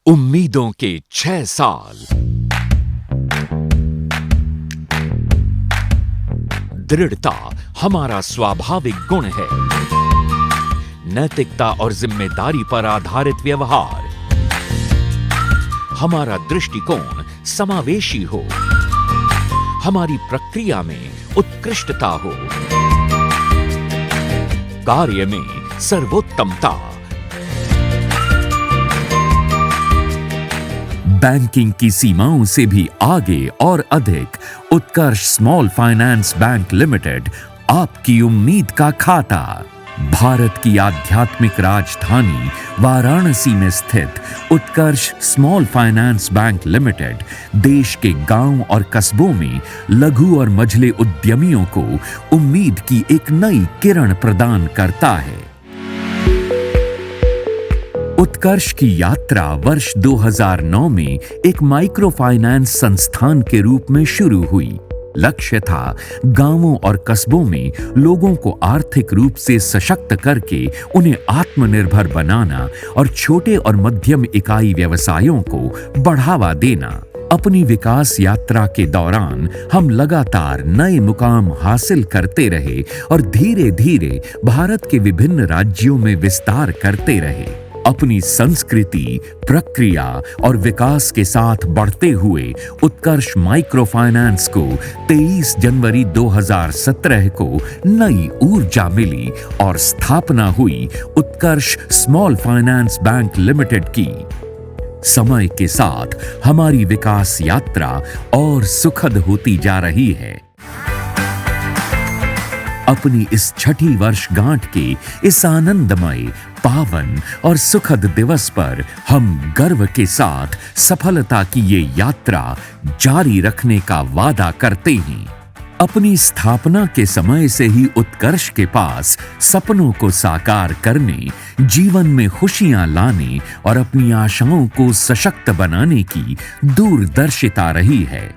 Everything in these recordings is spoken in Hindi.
उम्मीदों के 6 साल। दृढ़ता हमारा स्वाभाविक गुण है। नैतिकता और जिम्मेदारी पर आधारित व्यवहार। हमारा दृष्टिकोण समावेशी हो। हमारी प्रक्रिया में उत्कृष्टता हो। कार्य में सर्वोत्तमता। बैंकिंग की सीमाओं से भी आगे और अधिक उत्कर्ष स्मॉल फाइनेंस बैंक लिमिटेड आपकी उम्मीद का खाता। भारत की आध्यात्मिक राजधानी वाराणसी में स्थित उत्कर्ष स्मॉल फाइनेंस बैंक लिमिटेड देश के गांव और कस्बों में लघु और मझले उद्यमियों को उम्मीद की एक नई किरण प्रदान करता है। उत्कर्ष की यात्रा वर्ष 2009 में एक माइक्रो फाइनेंस संस्थान के रूप में शुरू हुई। लक्ष्य था गांवों और कस्बों में लोगों को आर्थिक रूप से सशक्त करके उन्हें आत्मनिर्भर बनाना और छोटे और मध्यम इकाई व्यवसायों को बढ़ावा देना। अपनी विकास यात्रा के दौरान हम लगातार नए मुकाम हासिल करते रहे और धीरे धीरे भारत के विभिन्न राज्यों में विस्तार करते रहे। अपनी संस्कृति, प्रक्रिया और विकास के साथ बढ़ते हुए उत्कर्ष माइक्रो फाइनेंस को 23 जनवरी 2017 को नई ऊर्जा मिली और स्थापना हुई उत्कर्ष स्मॉल फाइनेंस बैंक लिमिटेड की। समय के साथ हमारी विकास यात्रा और सुखद होती जा रही है। अपनी इस छठी वर्षगांठ के इस आनंदमय, पावन और सुखद दिवस पर हम गर्व के साथ सफलता की ये यात्रा जारी रखने का वादा करते हैं। अपनी स्थापना के समय से ही उत्कर्ष के पास सपनों को साकार करने, जीवन में खुशियां लाने और अपनी आशाओं को सशक्त बनाने की दूरदर्शिता रही है।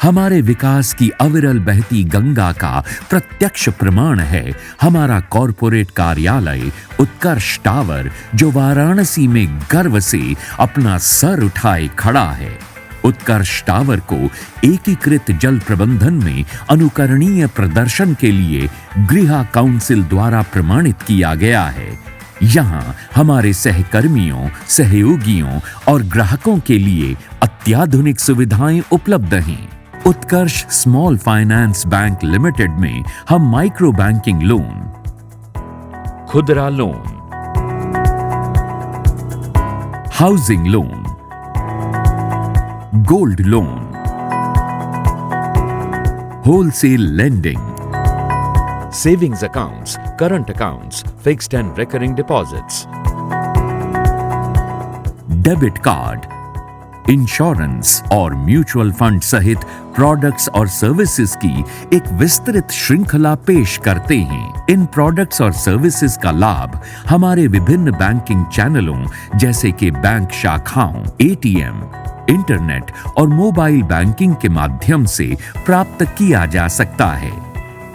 हमारे विकास की अविरल बहती गंगा का प्रत्यक्ष प्रमाण है हमारा कॉरपोरेट कार्यालय उत्कर्ष टावर, जो वाराणसी में गर्व से अपना सर उठाए खड़ा है। उत्कर्ष टावर को एकीकृत जल प्रबंधन में अनुकरणीय प्रदर्शन के लिए गृह काउंसिल द्वारा प्रमाणित किया गया है। यहाँ हमारे सहकर्मियों, सहयोगियों और ग्राहकों के लिए अत्याधुनिक सुविधाएं उपलब्ध हैं। उत्कर्ष स्मॉल फाइनेंस बैंक लिमिटेड में हम माइक्रो बैंकिंग लोन, खुदरा loan, housing loan, gold loan, wholesale lending, savings accounts, current accounts, fixed and recurring deposits, debit card, insurance और म्यूचुअल फंड सहित प्रोडक्ट्स और सर्विसेज की एक विस्तृत श्रृंखला पेश करते हैं। इन प्रोडक्ट्स और सर्विसेज का लाभ हमारे विभिन्न बैंकिंग चैनलों जैसे कि बैंक शाखाओं, एटीएम, इंटरनेट और मोबाइल बैंकिंग के माध्यम से प्राप्त किया जा सकता है।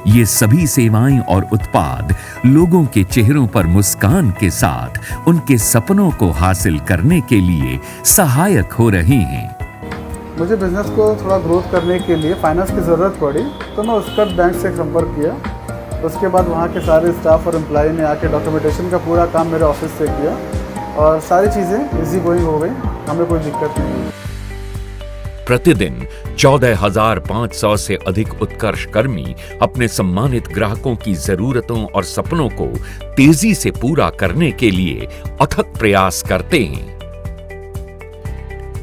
ये सभी सेवाएं और उत्पाद लोगों के चेहरों पर मुस्कान के साथ उनके सपनों को हासिल करने के लिए सहायक हो रहे हैं। मुझे बिजनेस को थोड़ा ग्रोथ करने के लिए फाइनेंस की ज़रूरत पड़ी, तो मैं उत्कर्ष बैंक से संपर्क किया। उसके बाद वहाँ के सारे स्टाफ और एम्प्लॉय ने आके डॉक्यूमेंटेशन का पूरा काम मेरे ऑफिस से किया और सारी चीज़ें इजी गोइंग हो गई, हमें कोई दिक्कत नहीं हुई। प्रतिदिन 14,500 से अधिक उत्कर्ष कर्मी अपने सम्मानित ग्राहकों की जरूरतों और सपनों को तेजी से पूरा करने के लिए अथक प्रयास करते हैं।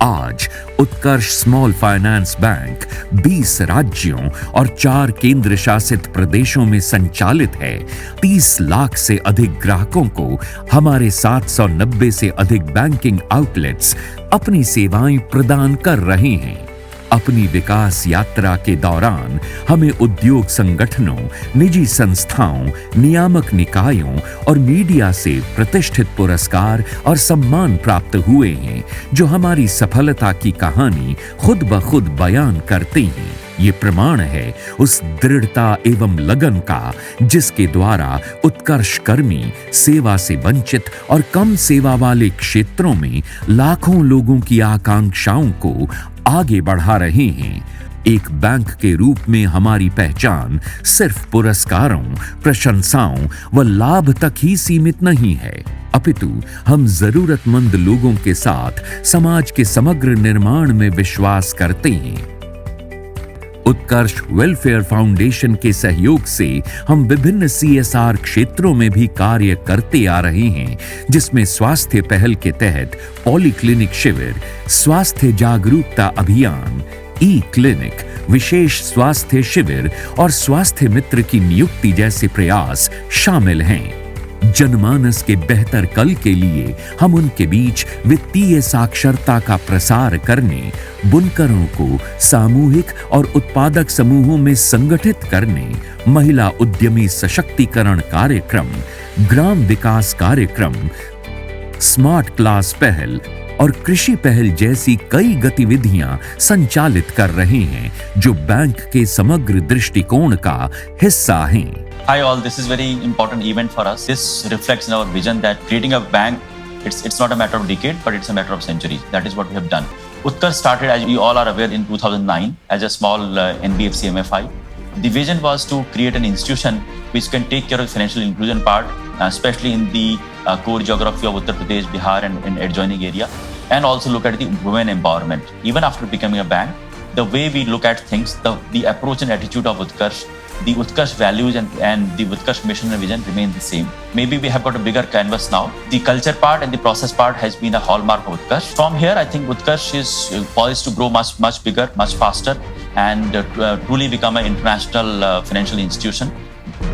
आज उत्कर्ष स्मॉल फाइनेंस बैंक 20 राज्यों और 4 केंद्र शासित प्रदेशों में संचालित है। 30 लाख से अधिक ग्राहकों को हमारे 790 से अधिक बैंकिंग आउटलेट्स अपनी सेवाएं प्रदान कर रहे हैं। अपनी विकास यात्रा के दौरान हमें उद्योग संगठनों, निजी संस्थाओं, नियामक निकायों और मीडिया से प्रतिष्ठित पुरस्कार और सम्मान प्राप्त हुए हैं, जो हमारी सफलता की कहानी खुद ब खुद बयान करते हैं। ये प्रमाण है उस दृढ़ता एवं लगन का जिसके द्वारा उत्कर्ष कर्मी सेवा से वंचित और कम सेवा वाले क्षेत्रों में लाखों लोगों की आकांक्षाओं को आगे बढ़ा रहे हैं। एक बैंक के रूप में हमारी पहचान सिर्फ पुरस्कारों, प्रशंसाओं व लाभ तक ही सीमित नहीं है, अपितु हम जरूरतमंद लोगों के साथ समाज के समग्र निर्माण में विश्वास करते हैं। उत्कर्ष वेलफेयर फाउंडेशन के सहयोग से हम विभिन्न CSR क्षेत्रों में भी कार्य करते आ रहे हैं, जिसमें स्वास्थ्य पहल के तहत पॉलीक्लिनिक शिविर, स्वास्थ्य जागरूकता अभियान, ई-क्लिनिक, विशेष स्वास्थ्य शिविर और स्वास्थ्य मित्र की नियुक्ति जैसे प्रयास शामिल हैं। जनमानस के बेहतर कल के लिए हम उनके बीच वित्तीय साक्षरता का प्रसार करने, बुनकरों को सामूहिक और उत्पादक समूहों में संगठित करने, महिला उद्यमी सशक्तिकरण कार्यक्रम, ग्राम विकास कार्यक्रम, स्मार्ट क्लास पहल और कृषि पहल जैसी कई गतिविधियां संचालित कर रहे हैं, जो बैंक के समग्र दृष्टिकोण का हिस्सा हैं। Hi all, this is very important event for us. This reflects in our vision that creating a bank, it's not a matter of decade, but it's a matter of centuries. That is what we have done. Utkarsh started, as we all are aware, in 2009 as a small NBFC MFI. The vision was to create an institution which can take care of the financial inclusion part, especially in the core geography of Uttar Pradesh, Bihar and adjoining area, and also look at the women empowerment. Even after becoming a bank, the way we look at things, the approach and attitude of Utkarsh, the Utkarsh values and the Utkarsh mission and vision remain the same. Maybe we have got a bigger canvas now. The culture part and the process part has been a hallmark of Utkarsh. From here, I think Utkarsh is poised to grow much bigger, much faster, and truly become an international financial institution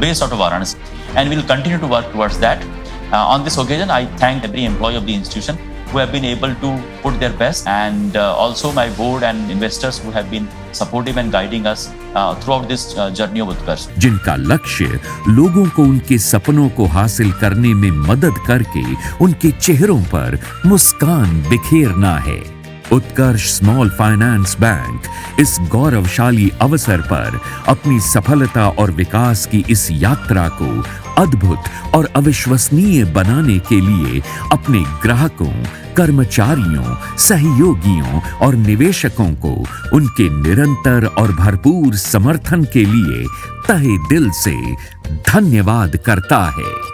based out of Varanasi. And we will continue to work towards that. On this occasion, I thank every employee of the institution who have been able to put their best, and also my board and investors who have been supportive and guiding us throughout this journey of Utkarsh. जिनका लक्ष्य लोगों को उनके सपनों को हासिल करने में मदद करके उनके चेहरों पर मुस्कान बिखेरना है। उत्कर्ष स्मॉल फाइनेंस बैंक इस गौरवशाली अवसर पर अपनी सफलता और विकास की इस यात्रा को अद्भुत और अविश्वसनीय बनाने के लिए अपने ग्राहकों, कर्मचारियों, सहयोगियों और निवेशकों को उनके निरंतर और भरपूर समर्थन के लिए तहे दिल से धन्यवाद करता है।